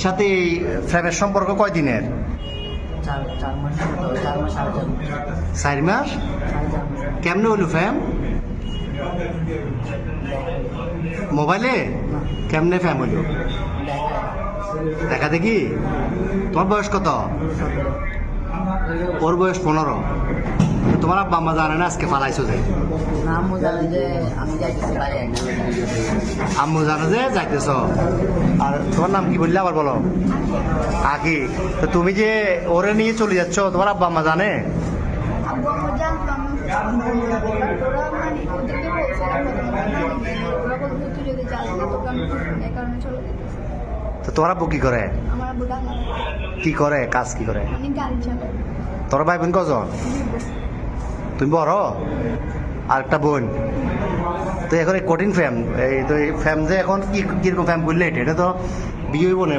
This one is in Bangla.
সাথে এই ফ্রেমের সম্পর্ক কয় দিনের? 4 মাস, 4 মাস, 4 মাস? 4 মাস। কেমনে হলো ফ্যাম? মোবাইলে? কেমনে ফ্যাম হলো? দেখা দেখি। তোমার বয়স কত? ওর বয়স 15। তোমার আব্বা আম্মা জানে না আজকে ফালাইছো যে? আম্মু জানে যে আমি যাইতেছি বাড়ি একটা। আম্মু জানে যে যাইতেছ। আর তোমার নাম কি বললে আবার বলো? আকি। তো তুমি যে ওরে নিয়ে চলে যাচ্ছ, তোমার আব্বা আম্মা জানে? আব্বু আম্মু জানতাম ওরা মানে ওদেরকে বলছিলাম ওরা বলতো তুই যদি যাস না তোকে আমি এই কারণে চলে যেতেছি। তো তোমার আব্বু কি করে? আমার আব্বু ডাঙ্গা কি করে? কাজ কি করে? মানে গাড়ি চালায়। তোর ভাই বোন কজন? তুমি বড়? আর একটা বোন। তো এখন এই কঠিন ফ্যাম, এই তো এই ফ্যাম যে এখন কি কিরকম ফ্যাম বললে এটা তো বিয়ে হইব না।